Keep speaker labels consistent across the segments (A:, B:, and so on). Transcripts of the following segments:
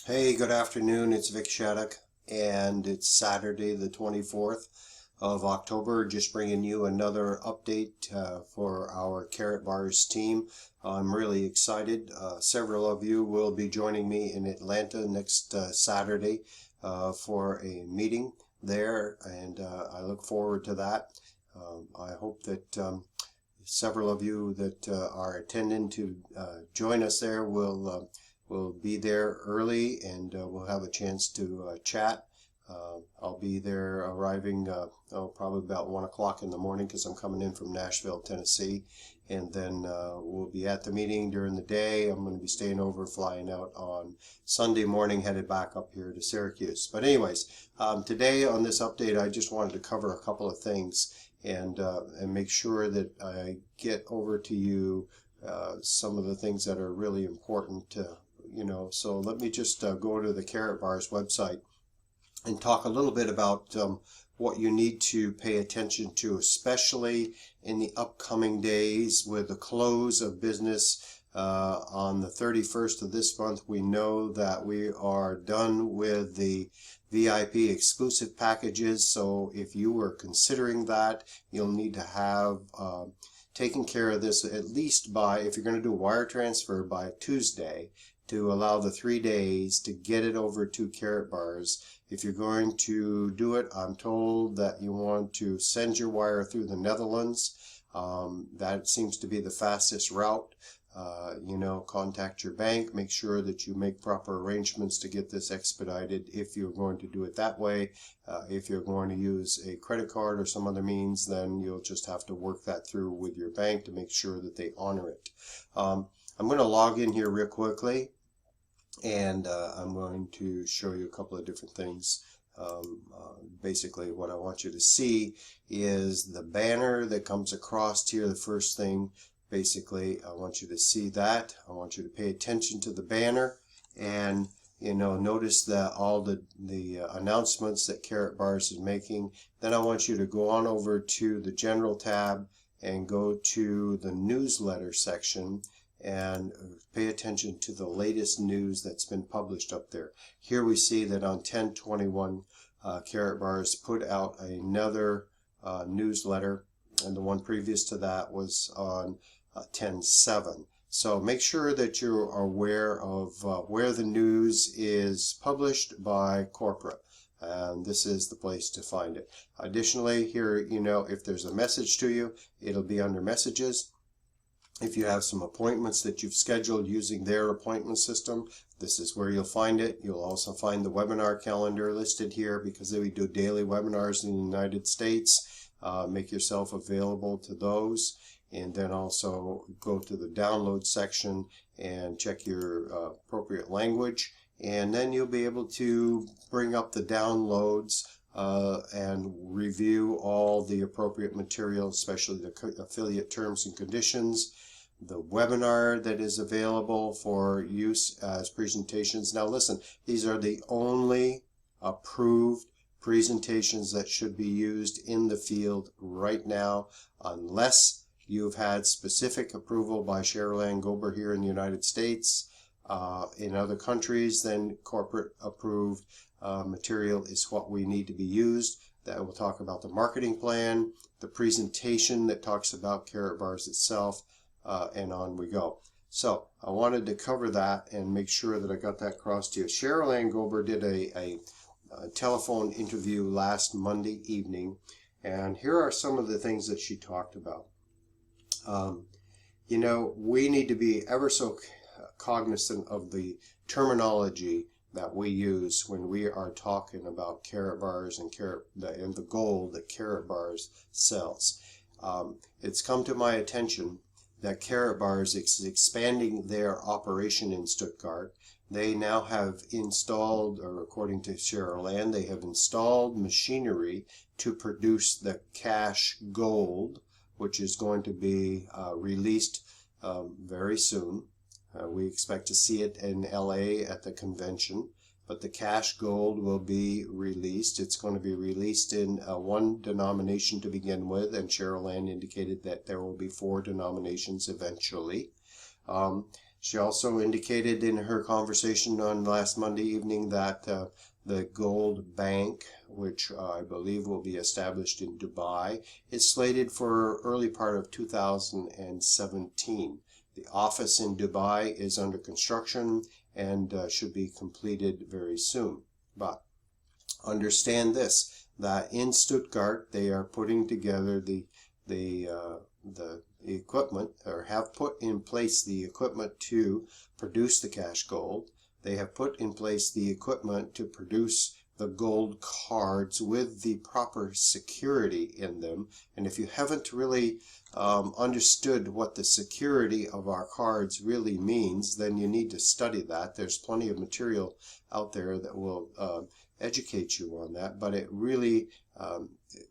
A: Hey, good afternoon. It's Vic Shattuck, and it's Saturday, the 24th of October. Just bringing you another update for our Karatbars team. I'm really excited. Several of you will be joining me in Atlanta next Saturday for a meeting there, and I look forward to that. I hope that several of you that are attending to join us there will be there early, and we'll have a chance to chat. I'll be there arriving probably about 1 o'clock in the morning because I'm coming in from Nashville, Tennessee, and then we'll be at the meeting during the day. I'm going to be staying over, flying out on Sunday morning, headed back up here to Syracuse. But anyways, today on this update, I just wanted to cover a couple of things and make sure that I get over to you some of the things that are really important to so let me just go to the Karatbars website and talk a little bit about what you need to pay attention to, especially in the upcoming days with the close of business on the 31st of this month. We know that we are done with the VIP exclusive packages, so if you were considering that, you'll need to have taken care of this at least by, if you're going to do a wire transfer, by Tuesday, to allow the 3 days to get it over to Karatbars. If you're going to do it, I'm told that you want to send your wire through the Netherlands. That seems to be the fastest route. Contact your bank, make sure that you make proper arrangements to get this expedited if you're going to do it that way. If you're going to use a credit card or some other means, then you'll just have to work that through with your bank to make sure that they honor it. I'm going to log in here real quickly, and I'm going to show you a couple of different things. Basically, what I want you to see is the banner that comes across here. The first thing, basically, I want you to see that. I want you to pay attention to the banner, and notice that all the announcements that Karatbars is making. Then I want you to go on over to the General tab and go to the newsletter section and pay attention to the latest news that's been published up there. Here we see that on 10/21, Karatbars put out another newsletter, and the one previous to that was on 10/7. So make sure that you're aware of where the news is published by corporate, and this is the place to find it. Additionally, here, if there's a message to you, it'll be under messages. If you have some appointments that you've scheduled using their appointment system, this is where you'll find it. You'll also find the webinar calendar listed here because we do daily webinars in the United States. Make yourself available to those, and then also go to the download section and check your appropriate language, and then you'll be able to bring up the downloads and review all the appropriate material, especially the affiliate terms and conditions, the webinar that is available for use as presentations. Now listen, these are the only approved presentations that should be used in the field right now, unless you've had specific approval by Cheryl Ann Gober here in the United States. In other countries, then corporate approved material is what we need to be used. That will talk about the marketing plan, the presentation that talks about Karatbars itself, and on we go. So I wanted to cover that and make sure that I got that across to you. Cheryl Ann Gober did a telephone interview last Monday evening, and here are some of the things that she talked about. We need to be ever so cognizant of the terminology that we use when we are talking about Karatbars and the gold that Karatbars sells. It's come to my attention that Karatbars is expanding their operation in Stuttgart. They now have installed, or according to Cheryl Ann, they have installed machinery to produce the cash gold, which is going to be released very soon. We expect to see it in LA at the convention, but the cash gold will be released. It's going to be released in one denomination to begin with, and Cheryl Ann indicated that there will be 4 denominations eventually. She also indicated in her conversation on last Monday evening that the gold bank, which I believe will be established in Dubai, is slated for early part of 2017. The office in Dubai is under construction and should be completed very soon. But understand this, that in Stuttgart they are putting together the equipment, or have put in place the equipment to produce the cash gold. They have put in place the equipment to produce the gold cards with the proper security in them. And if you haven't really understood what the security of our cards really means, then you need to study that. There's plenty of material out there that will educate you on that, but it really,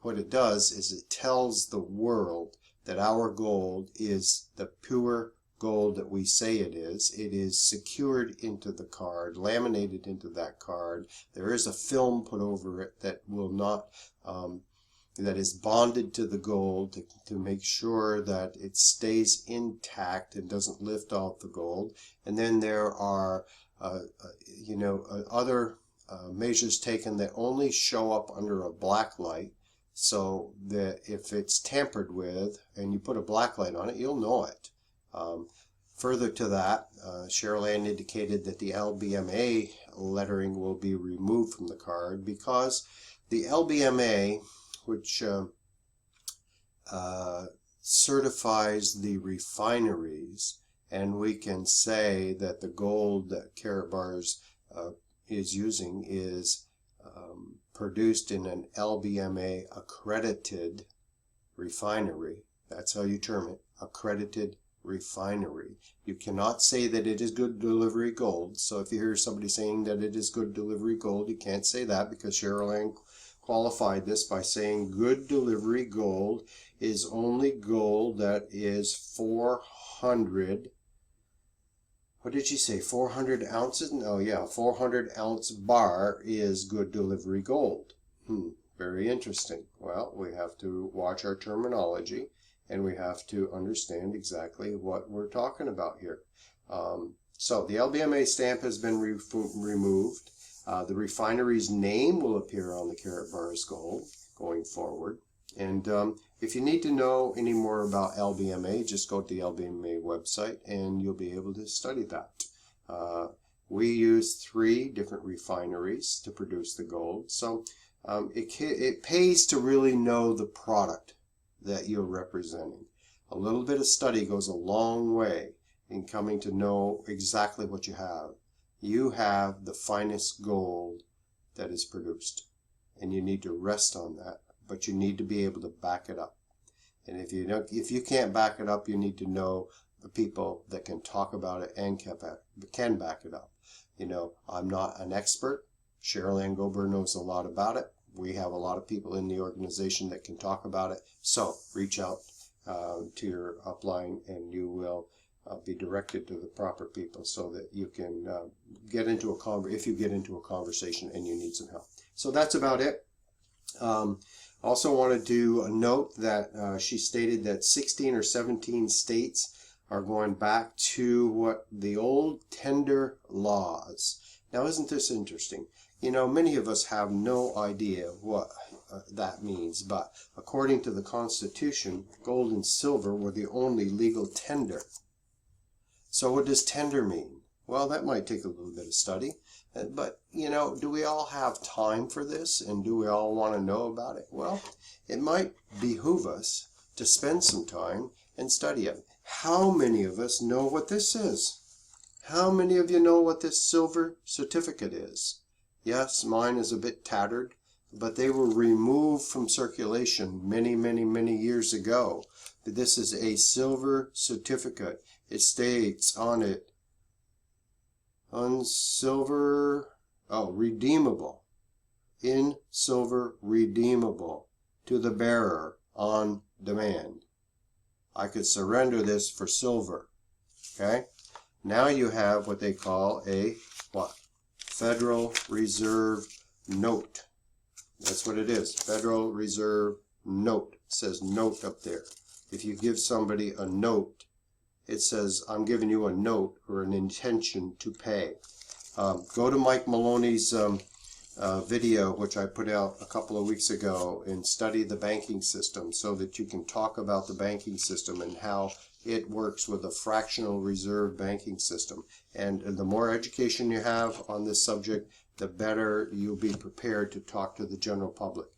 A: what it does is it tells the world that our gold is the pure gold that we say it is. It is secured into the card, laminated into that card. There is a film put over it that will not, that is bonded to the gold to make sure that it stays intact and doesn't lift off the gold. And then there are, other measures taken that only show up under a black light, so that if it's tampered with and you put a black light on it, you'll know it. Further to that, Cheryl Ann indicated that the LBMA lettering will be removed from the card because the LBMA, which certifies the refineries, and we can say that the gold that Karatbars is using is produced in an LBMA accredited refinery. That's how you term it, accredited refinery. You cannot say that it is good delivery gold. So if you hear somebody saying that it is good delivery gold, you can't say that, because Cheryl Ann qualified this by saying good delivery gold is only gold that is 400, what did she say, 400 ounces? Oh yeah, 400 ounce bar is good delivery gold. Very interesting. Well, we have to watch our terminology, and we have to understand exactly what we're talking about here. So the LBMA stamp has been removed. The refinery's name will appear on the Karatbars gold going forward. And if you need to know any more about LBMA, just go to the LBMA website and you'll be able to study that. We use 3 different refineries to produce the gold. So it pays to really know the product that you're representing. A little bit of study goes a long way in coming to know exactly what you have. You have the finest gold that is produced, and you need to rest on that, but you need to be able to back it up. And if you can't back it up, you need to know the people that can talk about it and can back it up. You know, I'm not an expert. Cheryl Ann Gober knows a lot about it. We have a lot of people in the organization that can talk about it. So reach out to your upline, and you will be directed to the proper people so that you can get into if you get into a conversation and you need some help. So that's about it. Also wanted to note that she stated that 16 or 17 states are going back to what the old tender laws. Now, isn't this interesting? You know, many of us have no idea what that means, but according to the Constitution, gold and silver were the only legal tender. So what does tender mean? Well, that might take a little bit of study, but, you know, do we all have time for this, and do we all want to know about it? Well, it might behoove us to spend some time and study it. How many of us know what this is? How many of you know what this silver certificate is? Yes, mine is a bit tattered, but they were removed from circulation many, many, many years ago. This is a silver certificate. It states on it, redeemable, in silver redeemable, to the bearer on demand. I could surrender this for silver, okay? Now you have what they call a, Federal Reserve note. That's what it is, Federal Reserve note. It says note up there. If you give somebody a note, it says, I'm giving you a note or an intention to pay. Go to Mike Maloney's video, which I put out a couple of weeks ago, and study the banking system so that you can talk about the banking system and how it works with a fractional reserve banking system. And the more education you have on this subject, the better you'll be prepared to talk to the general public.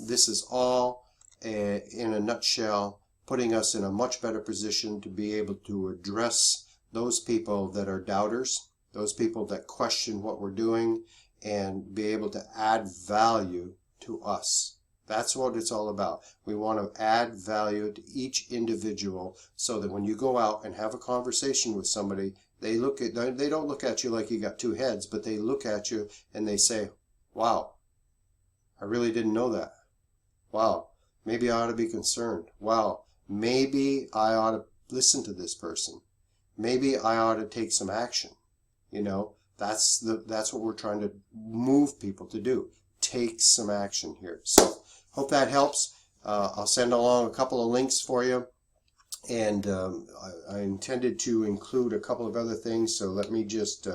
A: This is all, in a nutshell, putting us in a much better position to be able to address those people that are doubters, those people that question what we're doing, and be able to add value to us. That's what it's all about. We want to add value to each individual so that when you go out and have a conversation with somebody, they don't look at you like you got two heads, but they look at you and they say, wow, I really didn't know that. Wow, maybe I ought to be concerned. Wow, maybe I ought to listen to this person. Maybe I ought to take some action. You know, that's what we're trying to move people to do. Take some action here. So hope that helps. I'll send along a couple of links for you, and I intended to include a couple of other things. So let me just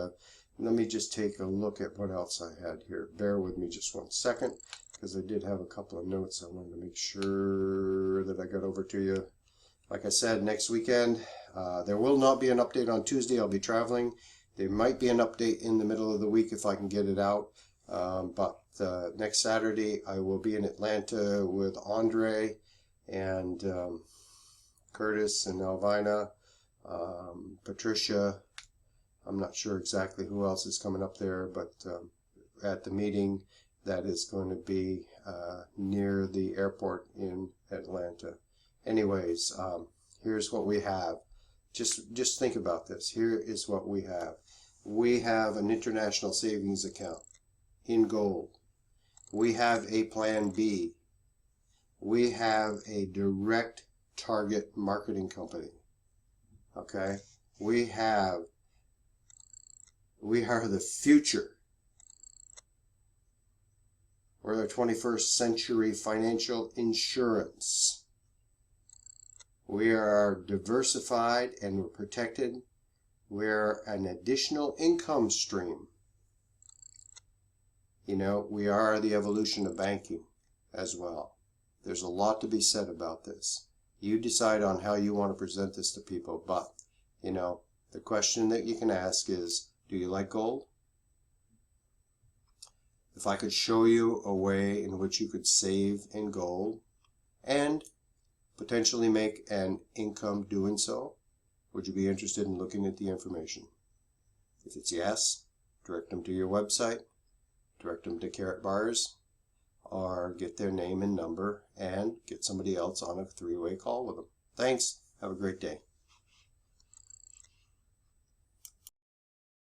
A: take a look at what else I had here. Bear with me just 1 second, because I did have a couple of notes I wanted to make sure that I got over to you. Like I said, next weekend there will not be an update on Tuesday. I'll be traveling. There might be an update in the middle of the week if I can get it out. But next Saturday I will be in Atlanta with Andre and Curtis and Elvina, Patricia. I'm not sure exactly who else is coming up there, but at the meeting that is going to be near the airport in Atlanta. Anyways, here's what we have. Just think about this. Here is what we have. We have an international savings account in gold. We have a plan B. We have a direct target marketing company. Okay? We are the future. We're the 21st century financial insurance. We are diversified and we're protected. We're an additional income stream. You know, we are the evolution of banking as well. There's a lot to be said about this. You decide on how you want to present this to people, but, you know, the question that you can ask is, do you like gold? If I could show you a way in which you could save in gold and potentially make an income doing so, would you be interested in looking at the information? If it's yes, direct them to your website, direct them to Karatbars, or get their name and number and get somebody else on a three-way call with them. Thanks. Have a great day.